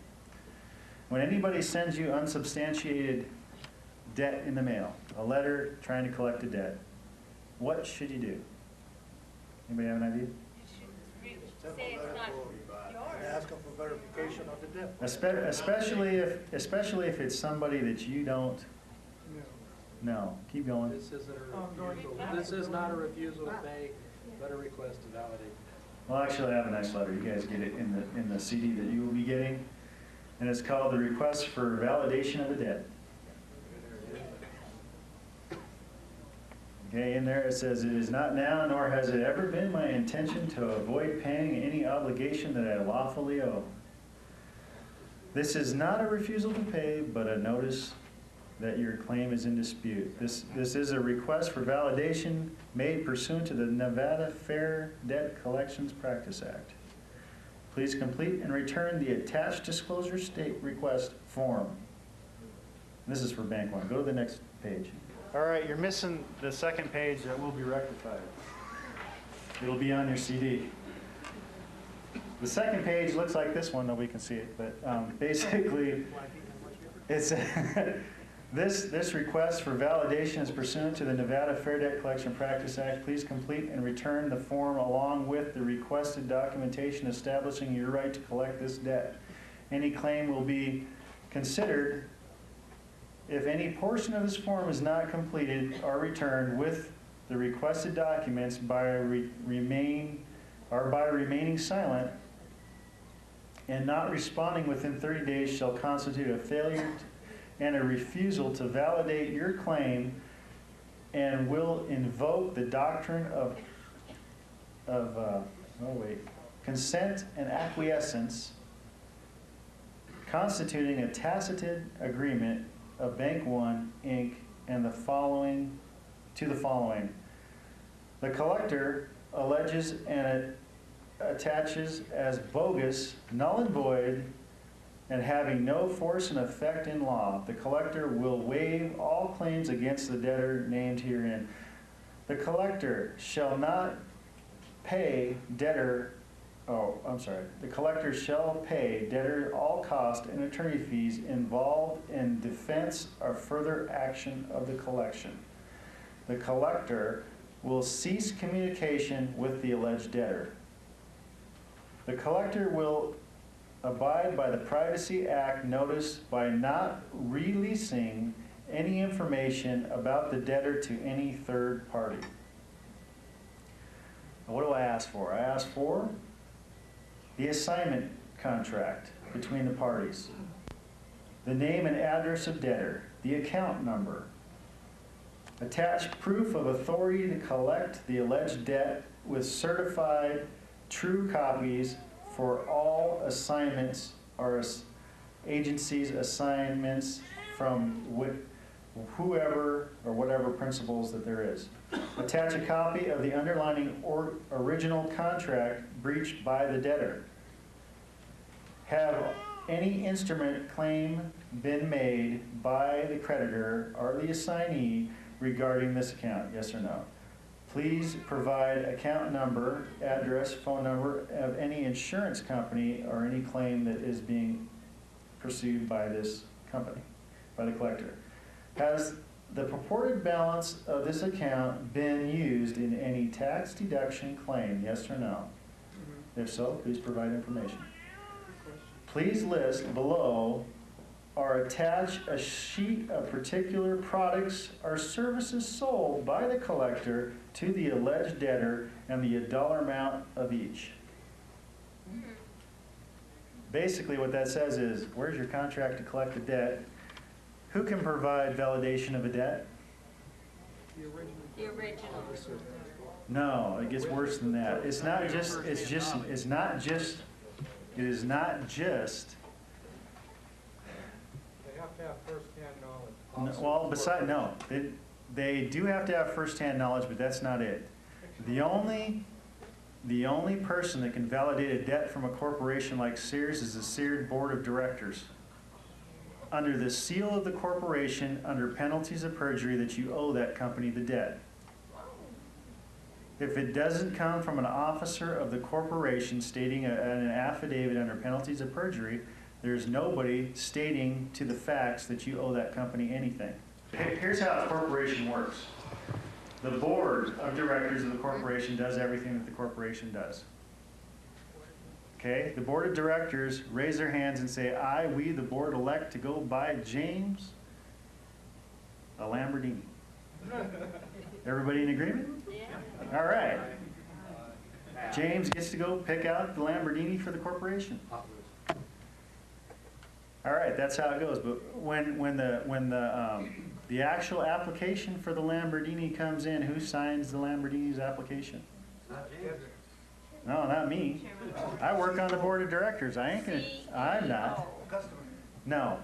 Speaker 1: When anybody sends you unsubstantiated debt in the mail, a letter trying to collect a debt, what should you do? Anybody have an idea?
Speaker 8: You should say it's not
Speaker 7: And
Speaker 8: yours.
Speaker 7: ask them for verification of the debt.
Speaker 1: Especially if it's somebody that you don't know. Keep going.
Speaker 4: This isn't a refusal, this is not a refusal to pay, but a request to validate.
Speaker 1: Well, actually, I have a nice letter. You guys get it in the CD that you will be getting. And it's called the Request for Validation of a Debt. Okay, in there it says, "It is not now, nor has it ever been my intention to avoid paying any obligation that I lawfully owe. This is not a refusal to pay, but a notice that your claim is in dispute. This is a request for validation made pursuant to the Nevada Fair Debt Collections Practice Act. Please complete and return the attached disclosure state request form." This is for Bank One. Go to the next page. All right, you're missing the second page that will be rectified. It'll be on your CD. The second page looks like this one. Nobody can see it, but basically, it's this request for validation is pursuant to the Nevada Fair Debt Collection Practice Act. Please complete and return the form along with the requested documentation establishing your right to collect this debt. Any claim will be considered if any portion of this form is not completed or returned with the requested documents by remaining silent and not responding within 30 days shall constitute a failure and a refusal to validate your claim and will invoke the doctrine of consent and acquiescence, constituting a tacit agreement of Bank One, Inc., and the following. The collector alleges and attaches as bogus, null and void, and having no force and effect in law. The collector will waive all claims against the debtor named herein. The collector shall not pay debtor, the collector shall pay debtor all cost and attorney fees involved in defense or further action of the collection. The collector will cease communication with the alleged debtor. The collector will abide by the Privacy Act notice by not releasing any information about the debtor to any third party. Now, what do I ask for? I ask for the assignment contract between the parties, the name and address of debtor, the account number, attach proof of authority to collect the alleged debt with certified true copies for all assignments or agencies' assignments from whoever or whatever principles that there is. Attach a copy of the underlying original contract breached by the debtor. Have any instrument claim been made by the creditor or the assignee regarding this account, yes or no? Please provide account number, address, phone number of any insurance company or any claim that is being pursued by this company, by the collector. Has the purported balance of this account been used in any tax deduction claim, yes or no? If so, please provide information. Please list below or attach a sheet of particular products or services sold by the collector to the alleged debtor and the dollar amount of each. Basically what that says is, where's your contract to collect the debt? Who can provide validation of a debt?
Speaker 8: The original.
Speaker 1: No, it gets worse than that. It's not just, it is not just,
Speaker 9: They have to have first-hand knowledge.
Speaker 1: well, no, they do have to have firsthand knowledge, but that's not it. The only person that can validate a debt from a corporation like Sears is the Sears Board of Directors. Under the seal of the corporation, under penalties of perjury, that you owe that company the debt. If it doesn't come from an officer of the corporation stating an affidavit under penalties of perjury, there's nobody stating to the facts that you owe that company anything. Here's how a corporation works. The board of directors of the corporation does everything that the corporation does. Okay, the board of directors raise their hands and say, we, the board, elect to go buy James a Lamborghini. Everybody in agreement?
Speaker 8: Yeah.
Speaker 1: All right. James gets to go pick out the Lamborghini for the corporation. All right, that's how it goes. But when the actual application for the Lamborghini comes in, who signs the Lamborghini's application? No, not me. I work on the board of directors. I'm not. No.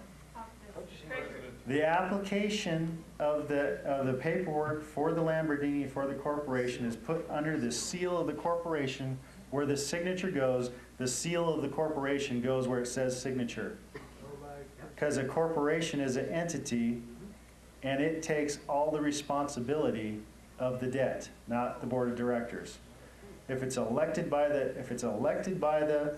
Speaker 1: The application of the paperwork for the Lamborghini for the corporation is put under the seal of the corporation where the signature goes. The seal of the corporation goes where it says signature. Because a corporation is an entity and it takes all the responsibility of the debt, not the board of directors. If it's elected by the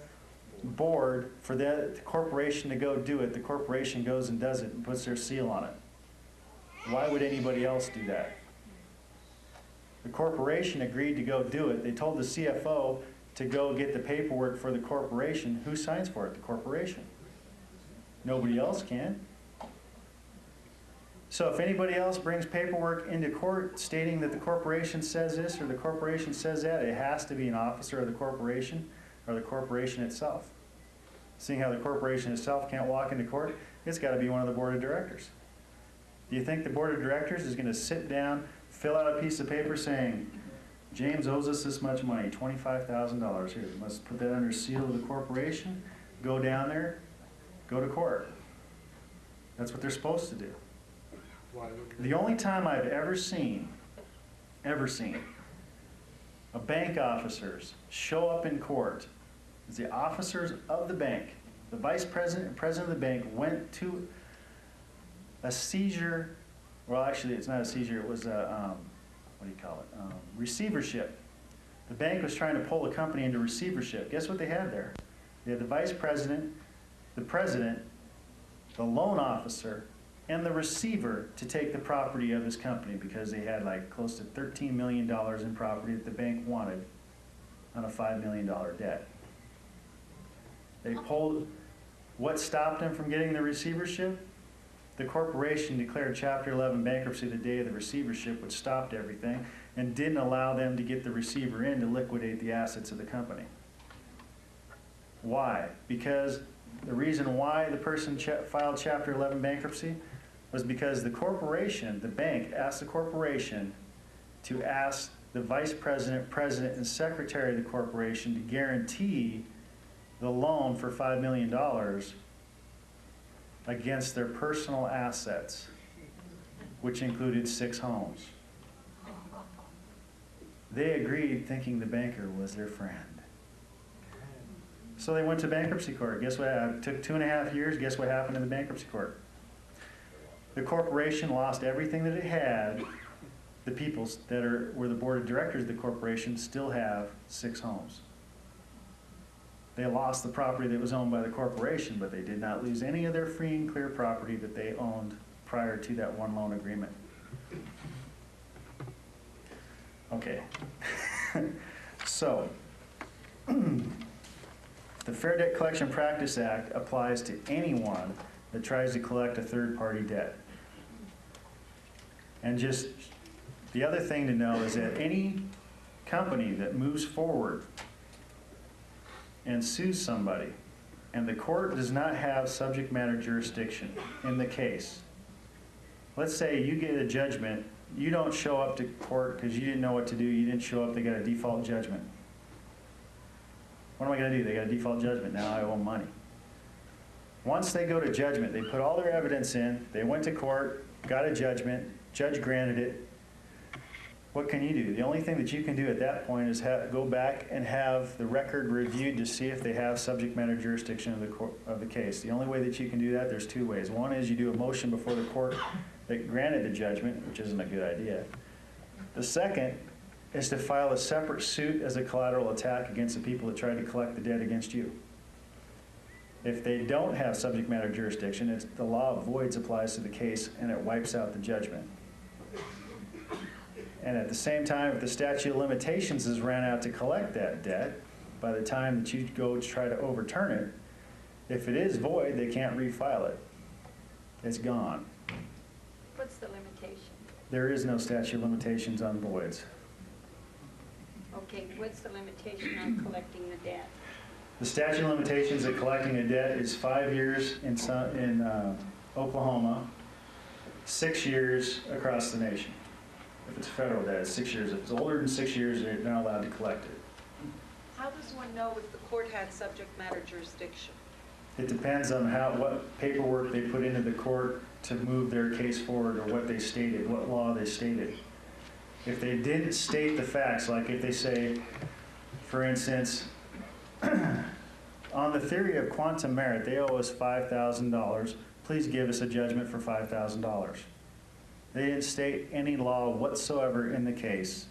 Speaker 1: board for the corporation to go do it, the corporation goes and does it and puts their seal on it. Why would anybody else do that? The corporation agreed to go do it. They told the CFO to go get the paperwork for the corporation. Who signs for it? The corporation. Nobody else can. So if anybody else brings paperwork into court stating that the corporation says this or the corporation says that, it has to be an officer of the corporation or the corporation itself. Seeing how the corporation itself can't walk into court, it's got to be one of the board of directors. Do you think the board of directors is going to sit down, fill out a piece of paper saying, James owes us this much money, $25,000 here. Let's put that under seal of the corporation, go down there, go to court. That's what they're supposed to do. The only time I've ever seen a bank officers show up in court is the officers of the bank. The vice president and president of the bank went to a seizure, well actually it's not a seizure, it was a, receivership. The bank was trying to pull the company into receivership. Guess what they had there? They had the vice president, the president, the loan officer, and the receiver to take the property of his company because they had like close to $13 million in property that the bank wanted on a $5 million debt. They pulled, what stopped them from getting the receivership? The corporation declared Chapter 11 bankruptcy the day of the receivership, which stopped everything and didn't allow them to get the receiver in to liquidate the assets of the company. Why? Because the reason why the person filed Chapter 11 bankruptcy was because the corporation, the bank, asked the corporation to ask the vice president, president, and secretary of the corporation to guarantee the loan for $5 million against their personal assets, which included 6 homes. They agreed thinking the banker was their friend. So they went to bankruptcy court. Guess what? It took 2.5 years. Guess what happened in the bankruptcy court? The corporation lost everything that it had. The people that were the board of directors of the corporation still have 6 homes. They lost the property that was owned by the corporation, but they did not lose any of their free and clear property that they owned prior to that one loan agreement. Okay. So, the Fair Debt Collection Practice Act applies to anyone that tries to collect a third-party debt. And just the other thing to know is that any company that moves forward and sues somebody, and the court does not have subject matter jurisdiction in the case. Let's say you get a judgment You don't show up to court because you didn't know what to do, you didn't show up, they got a default judgment. What am I gonna do? They got a default judgment, now I owe them money. Once they go to judgment, they put all their evidence in, they went to court, got a judgment, judge granted it. What can you do? The only thing that you can do at that point is go back and have the record reviewed to see if they have subject matter jurisdiction of the case. The only way that you can do that, there's two ways. One is you do a motion before the court that granted the judgment, which isn't a good idea. The second is to file a separate suit as a collateral attack against the people that tried to collect the debt against you. If they don't have subject matter jurisdiction, the law of voids applies to the case and it wipes out the judgment. And at the same time, if the statute of limitations has ran out to collect that debt, by the time that you go to try to overturn it, if it is void, they can't refile it. It's gone.
Speaker 2: What's the limitation?
Speaker 1: There is no statute of limitations on voids.
Speaker 2: Okay, what's the limitation on collecting the debt?
Speaker 1: The statute of limitations of collecting a debt is 5 years in Oklahoma, 6 years across the nation. If it's federal debt, it's 6 years. If it's older than 6 years, they're not allowed to collect it.
Speaker 6: How does one know if the court had subject matter jurisdiction?
Speaker 1: It depends on what paperwork they put into the court to move their case forward, or what they stated, what law they stated. If they didn't state the facts, like if they say, for instance, on the theory of quantum merit, they owe us $5,000, please give us a judgment for $5,000. They didn't state any law whatsoever in the case.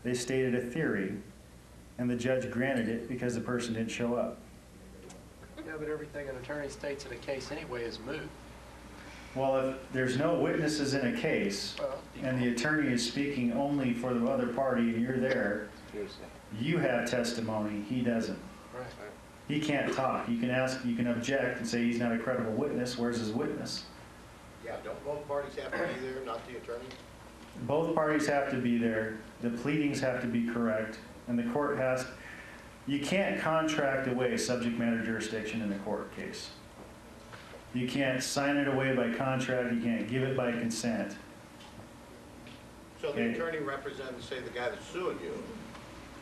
Speaker 1: They stated a theory, and the judge granted it because the person didn't show up.
Speaker 4: Yeah, but everything an attorney states in a case anyway is moot.
Speaker 1: Well, if there's no witnesses in a case, and the attorney is speaking only for the other party, and you're there, you have testimony, he doesn't.
Speaker 4: Right.
Speaker 1: He can't talk. You can ask, you can object and say he's not a credible witness. Where's his witness?
Speaker 3: Yeah, don't both parties have to be there, not the attorney?
Speaker 1: Both parties have to be there. The pleadings have to be correct, and the court has, you can't contract away subject matter jurisdiction in a court case. You can't sign it away by contract. You can't give it by consent.
Speaker 3: So the attorney represents, say, the guy that's suing you,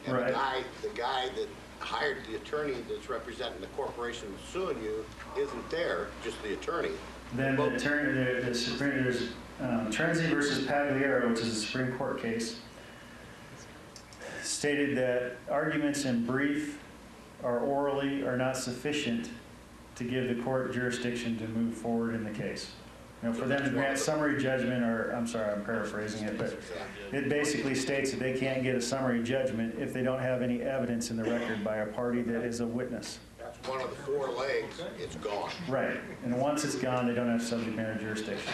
Speaker 3: and
Speaker 1: Right.
Speaker 3: the guy that hired the attorney that's representing the corporation that's suing you isn't there, just the attorney.
Speaker 1: Then the attorney, the Supreme, there's Trenzi versus Pagliaro, which is a Supreme Court case, stated that arguments in brief or orally are not sufficient to give the court jurisdiction to move forward in the case. You know, for them to grant summary judgment, or, I'm sorry, I'm paraphrasing it, but it basically states that they can't get a summary judgment if they don't have any evidence in the record by a party that is a witness.
Speaker 3: That's one of the four legs, it's gone.
Speaker 1: Right, and once it's gone, they don't have subject matter jurisdiction.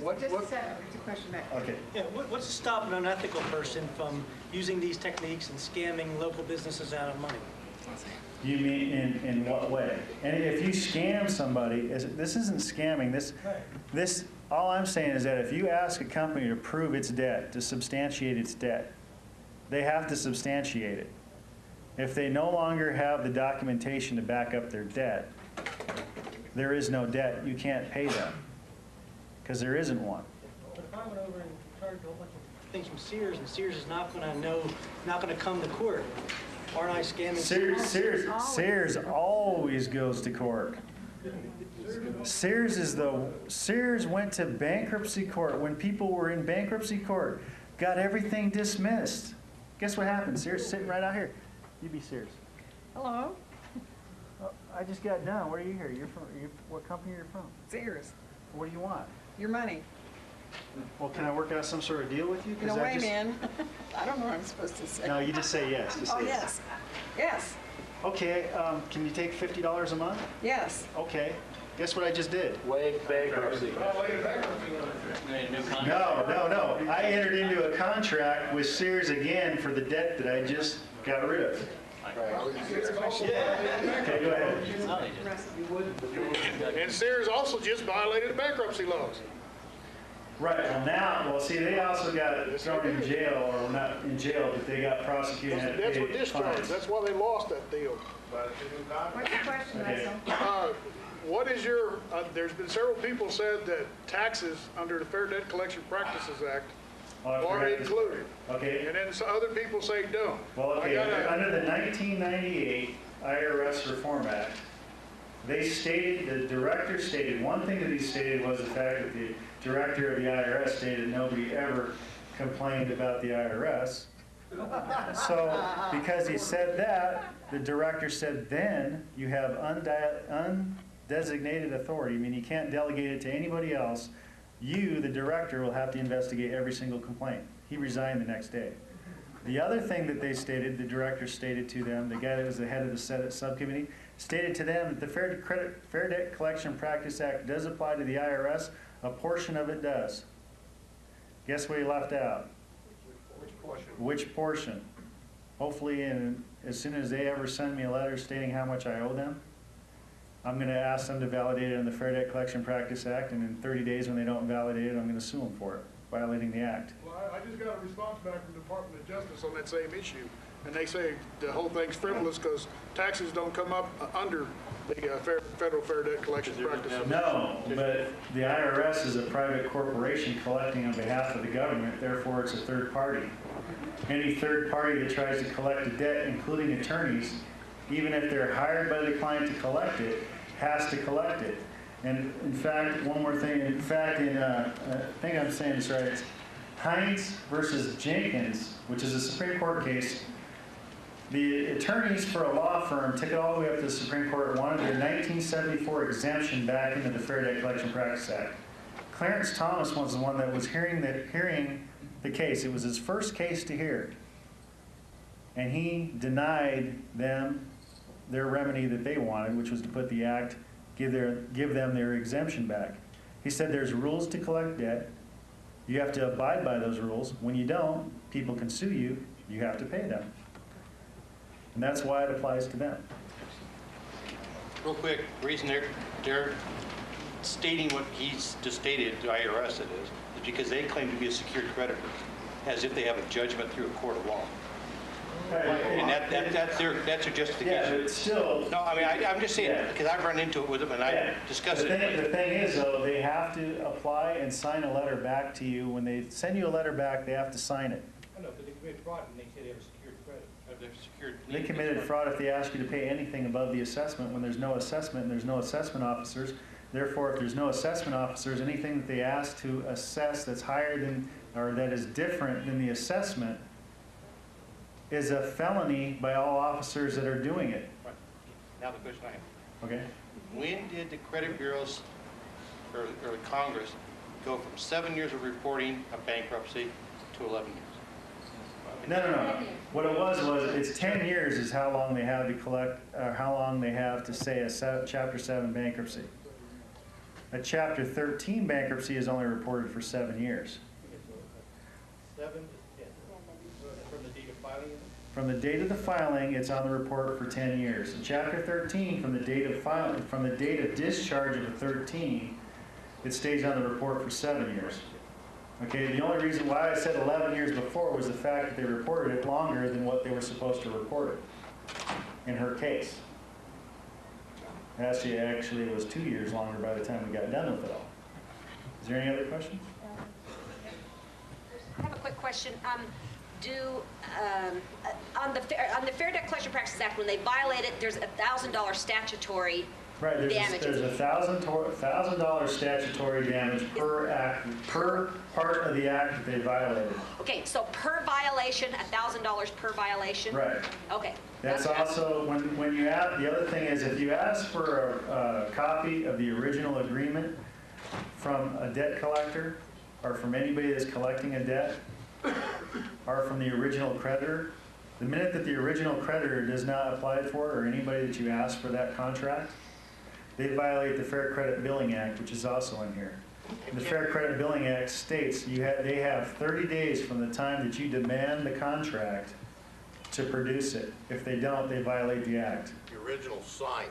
Speaker 4: What
Speaker 10: Just a second, it's a question back.
Speaker 1: Okay.
Speaker 11: Yeah, what's to stop an unethical person from using these techniques and scamming local businesses out of money?
Speaker 1: You mean in what way? And if you scam somebody, this isn't scamming. This all I'm saying is that if you ask a company to prove its debt, to substantiate its debt, they have to substantiate it. If they no longer have the documentation to back up their debt, there is no debt. You can't pay them because there isn't one.
Speaker 11: But if I went over and charged a whole bunch of things from Sears, and Sears is not going to come to court, aren't I scamming?
Speaker 1: Sears always goes to court. Sears went to bankruptcy court when people were in bankruptcy court, got everything dismissed. Guess what happened? Sears is sitting right out here. You be Sears.
Speaker 10: Hello?
Speaker 1: Oh, I just got done. Where are you here? You're from? What company are you from?
Speaker 10: Sears.
Speaker 1: What do you want?
Speaker 10: Your money.
Speaker 1: Well, can I work out some sort of deal with you? 'Cause
Speaker 10: No
Speaker 1: I
Speaker 10: way,
Speaker 1: just-
Speaker 10: man. I don't know what I'm supposed to say.
Speaker 1: No, you just say yes. Just
Speaker 10: Oh,
Speaker 1: say
Speaker 10: yes. Yes.
Speaker 1: Okay, can you take $50 a month?
Speaker 10: Yes.
Speaker 1: Okay. Guess what I just did?
Speaker 4: Waive bankruptcy.
Speaker 1: No. I entered into a contract with Sears again for the debt that I just got rid of. Okay, go ahead.
Speaker 7: And Sears also just violated the bankruptcy laws.
Speaker 1: Right, well, see, they also got thrown in jail, or not in jail, but they got prosecuted and had to
Speaker 7: That's
Speaker 1: pay
Speaker 7: what discharged,
Speaker 1: fines.
Speaker 7: that's why they lost that deal.
Speaker 10: What's the question,
Speaker 1: Okay.
Speaker 10: Russell?
Speaker 12: what is your, there's been several people said that taxes under the Fair Debt Collection Practices Act are included.
Speaker 1: Okay.
Speaker 12: And then some other people say don't.
Speaker 1: Well, okay, under the 1998 IRS Reform Act, they stated, the director stated, one thing that he stated was the fact that the director of the IRS stated nobody ever complained about the IRS. So, because he said that, the director said then you have undesignated authority. I mean, you can't delegate it to anybody else. You, the director, will have to investigate every single complaint. He resigned the next day. The other thing that they stated, the director stated to them, the guy that was the head of the Senate subcommittee, stated to them that the Fair Debt Collection Practice Act does apply to the IRS. A portion of it does. Guess what he left out?
Speaker 4: Which portion?
Speaker 1: Which portion? Hopefully, as soon as they ever send me a letter stating how much I owe them, I'm going to ask them to validate it in the Fair Debt Collection Practice Act, and in 30 days when they don't validate it, I'm going to sue them for it, violating the act.
Speaker 12: Well, I just got a response back from the Department of Justice on that same issue, and they say the whole thing's frivolous because taxes don't come up under the Federal Fair Debt Collection Practices.
Speaker 1: No, but the IRS is a private corporation collecting on behalf of the government, therefore it's a third party. Any third party that tries to collect a debt, including attorneys, even if they're hired by the client to collect it, has to collect it. And in fact, one more thing, in fact, I think I'm saying this right, it's Hines versus Jenkins, which is a Supreme Court case. The attorneys for a law firm took it all the way up to the Supreme Court and wanted their 1974 exemption back into the Fair Debt Collection Practice Act. Clarence Thomas was the one that was hearing the case. It was his first case to hear. And he denied them their remedy that they wanted, which was to put the act, give them their exemption back. He said there's rules to collect debt. You have to abide by those rules. When you don't, people can sue you. You have to pay them. And that's why it applies to them.
Speaker 13: Real quick, the reason they're stating what he's just stated to IRS is because they claim to be a secured creditor, as if they have a judgment through a court of law. And that's their justification.
Speaker 1: Yeah, but still.
Speaker 13: No, I mean, I'm just saying, because I've run into it with them and I discuss it.
Speaker 1: The thing is, though, they have to apply and sign a letter back to you. When they send you a letter back, they have to sign it.
Speaker 9: I know, but they committed fraud and they say they have a secured credit.
Speaker 1: They committed fraud if they ask you to pay anything above the assessment when there's no assessment and there's no assessment officers. Therefore, if there's no assessment officers, anything that they ask to assess that's higher than, or that is different than the assessment is a felony by all officers that are doing it.
Speaker 13: Right. Now the question I have.
Speaker 1: Okay.
Speaker 13: When did the credit bureaus or the Congress go from 7 years of reporting a bankruptcy to 11 years?
Speaker 1: No. What it was it's 10 years is how long they have to collect, how long they have to say a Chapter 7 bankruptcy. A Chapter 13 bankruptcy is only reported for 7 years.
Speaker 9: 7 to 10. From the date of filing?
Speaker 1: From the date of the filing, it's on the report for 10 years. In Chapter 13, from the date of filing, from the date of discharge of a 13, it stays on the report for 7 years. Okay, the only reason why I said 11 years before was the fact that they reported it longer than what they were supposed to report it in her case. Actually, it was 2 years longer by the time we got done with it all. Is there any other questions?
Speaker 14: I have a quick question. On the Fair Debt Collection Practices Act, when they violate it, there's a $1,000 statutory damage.
Speaker 1: There's a $1,000 statutory damage per act, per part of the act that they violated.
Speaker 14: Okay, so per violation, $1,000 per violation?
Speaker 1: Right.
Speaker 14: Okay.
Speaker 1: That's also, when you ask, the other thing is if you ask for a copy of the original agreement from a debt collector or from anybody that's collecting a debt or from the original creditor, the minute that the original creditor does not apply for it or anybody that you ask for that contract, they violate the Fair Credit Billing Act, which is also in here. The Fair Credit Billing Act states they have 30 days from the time that you demand the contract to produce it. If they don't, they violate the act.
Speaker 3: The original sign.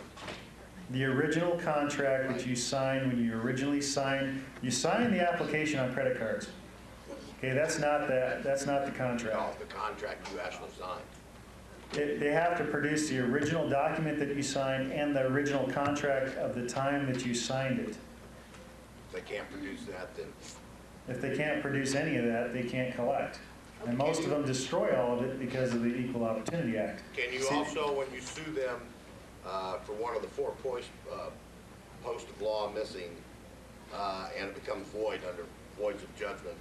Speaker 1: The original contract that you signed when you originally signed, you signed the application on credit cards. Okay, that's not the contract.
Speaker 3: No, the contract you actually signed.
Speaker 1: They have to produce the original document that you signed and the original contract of the time that you signed it.
Speaker 3: If they can't produce that, then
Speaker 1: If they can't produce any of that, they can't collect. And most of them destroy all of it because of the Equal Opportunity Act.
Speaker 3: can you also, when you sue them for one of the 4 points of law missing, and it becomes void under voids of judgment,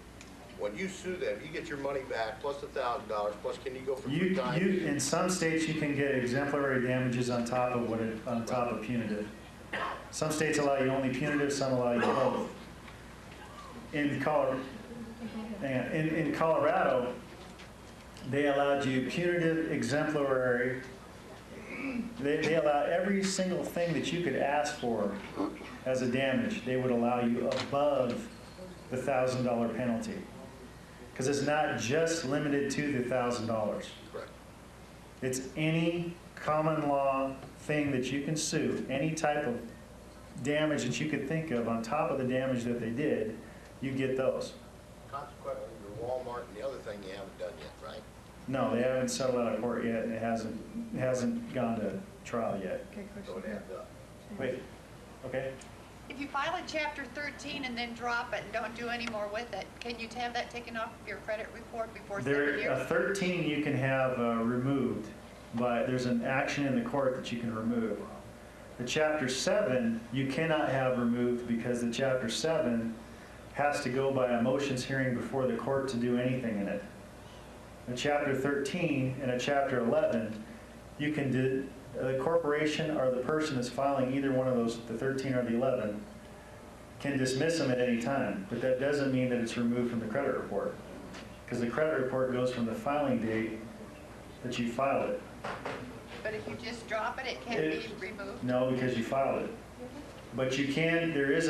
Speaker 3: when you sue them, you get your money back plus $1,000 plus, can you go for 3 times?
Speaker 1: In some states, you can get exemplary damages on top of punitive. Some states allow you only punitive, some allow you both. In Colorado, they allowed you punitive, exemplary. They allow every single thing that you could ask for as a damage. They would allow you above the $1,000 penalty, because it's not just limited to the $1,000.
Speaker 3: Correct.
Speaker 1: It's any common law thing that you can sue, any type of damage that you could think of on top of the damage that they did, you get those.
Speaker 3: Consequently, your Walmart and the other thing you haven't done yet, right?
Speaker 1: No, they haven't settled out of court yet, and it hasn't gone to trial yet.
Speaker 3: So it adds up.
Speaker 1: Wait, okay.
Speaker 15: If you file a Chapter 13 and then drop it and don't do any more with it, can you have that taken off of your credit report before 7 years?
Speaker 1: A 13 you can have removed, but there's an action in the court that you can remove. The Chapter 7 you cannot have removed because the Chapter 7 has to go by a motions hearing before the court to do anything in it. A Chapter 13 and a Chapter 11, you can do, the corporation or the person that's filing either one of those, the 13 or the 11, can dismiss them at any time, but that doesn't mean that it's removed from the credit report, because the credit report goes from the filing date that you filed it.
Speaker 15: But if you just drop it, it can't be removed?
Speaker 1: No, because you filed it. But you can, there is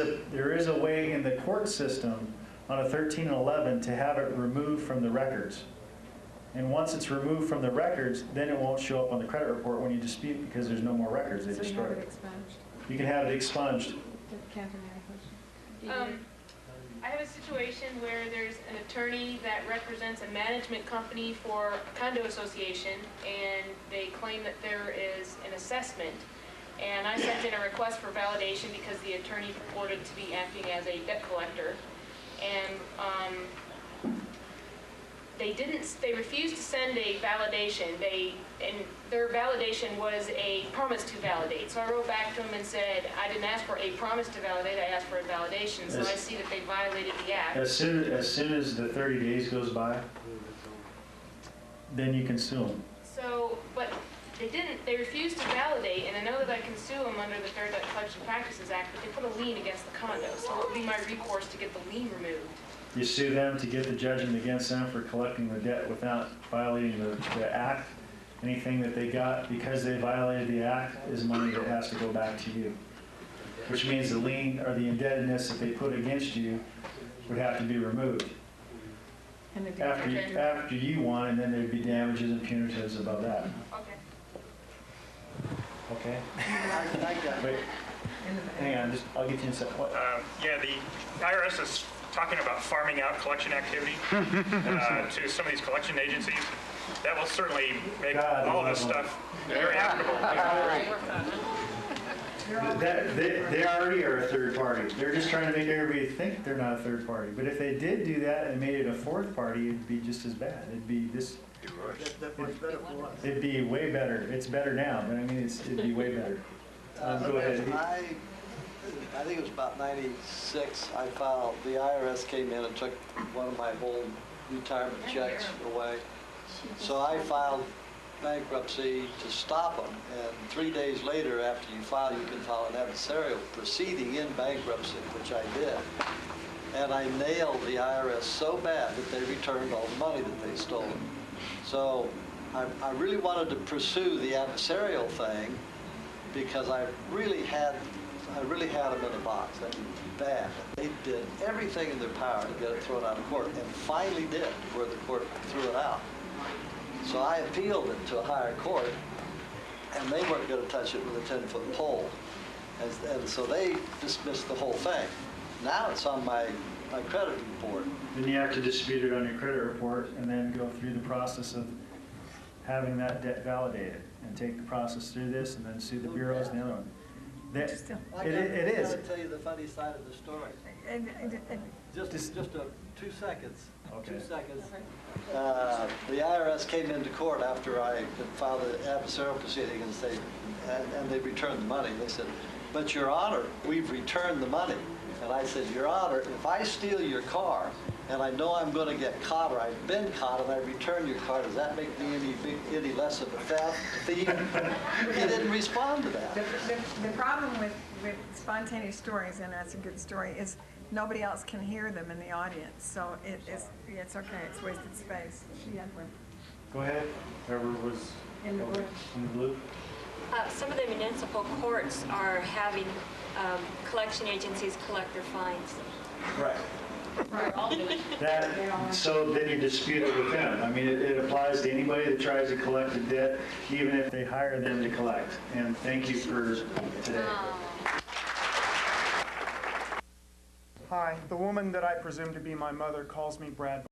Speaker 1: a way in the court system on a 13 and 11 to have it removed from the records. And once it's removed from the records, then it won't show up on the credit report when you dispute, because there's no more records. They destroy it. You can have it expunged.
Speaker 8: I have a situation where there's an attorney that represents a management company for a condo association, and they claim that there is an assessment. And I sent in a request for validation because the attorney purported to be acting as a debt collector. And they refused to send a validation. And their validation was a promise to validate. So I wrote back to them and said, I didn't ask for a promise to validate, I asked for a validation. So I see that they violated the act.
Speaker 1: As soon as the 30 days goes by, then you can sue them.
Speaker 8: So, but they refused to validate, and I know that I can sue them under the Fair Debt Collection Practices Act, but they put a lien against the condo. So what would be my recourse to get the lien removed?
Speaker 1: You sue them to get the judgment against them for collecting the debt without violating the act. Anything that they got because they violated the act is money that has to go back to you, which means the lien or the indebtedness that they put against you would have to be removed after you won, and then there'd be damages and punitives above that.
Speaker 8: Okay.
Speaker 1: Okay? Wait, hang on, I'll get you in a second.
Speaker 16: Yeah, the IRS is talking about farming out collection activity to some of these collection agencies. That will certainly make all this stuff very applicable.
Speaker 1: They already are a third party. They're just trying to make everybody think they're not a third party. But if they did do that and made it a fourth party, it'd be just as bad. It'd be this. It'd be way better. It's better now, but I mean, it'd be way better. Go ahead.
Speaker 17: I think it was about 96, I filed, the IRS came in and took one of my whole retirement checks away. So I filed bankruptcy to stop them, and 3 days later after you file, you can file an adversarial proceeding in bankruptcy, which I did. And I nailed the IRS so bad that they returned all the money that they stole. So I really wanted to pursue the adversarial thing because I really had them in a box. I mean, bad. They did everything in their power to get it thrown out of court, and finally did, where the court threw it out. So I appealed it to a higher court, and they weren't going to touch it with a 10-foot pole. And so they dismissed the whole thing. Now it's on my credit report.
Speaker 1: Then you have to dispute it on your credit report and then go through the process of having that debt validated and take the process through this and then sue the bureaus and the other one. It is.
Speaker 17: I gotta tell you the funny side of the story. Just 2 seconds.
Speaker 1: Okay.
Speaker 17: 2 seconds. The IRS came into court after I had filed an adversarial proceeding and they returned the money. They said, "But Your Honor, we've returned the money." And I said, "Your Honor, if I steal your car and I know I'm going to get caught or I've been caught and I return your car, does that make me any less of a thief?" He didn't respond to that.
Speaker 10: The problem with spontaneous stories, and that's a good story, is nobody else can hear them in the audience. So it's okay. It's wasted space. She had one.
Speaker 1: Go ahead, whoever was
Speaker 10: In the blue.
Speaker 1: in the blue.
Speaker 18: Some of the municipal courts are having collection agencies collect their fines.
Speaker 1: Right. So then you dispute it with them. I mean, it applies to anybody that tries to collect a debt, even if they hire them to collect. And thank you for today.
Speaker 5: Hi, the woman that I presume to be my mother calls me Brad.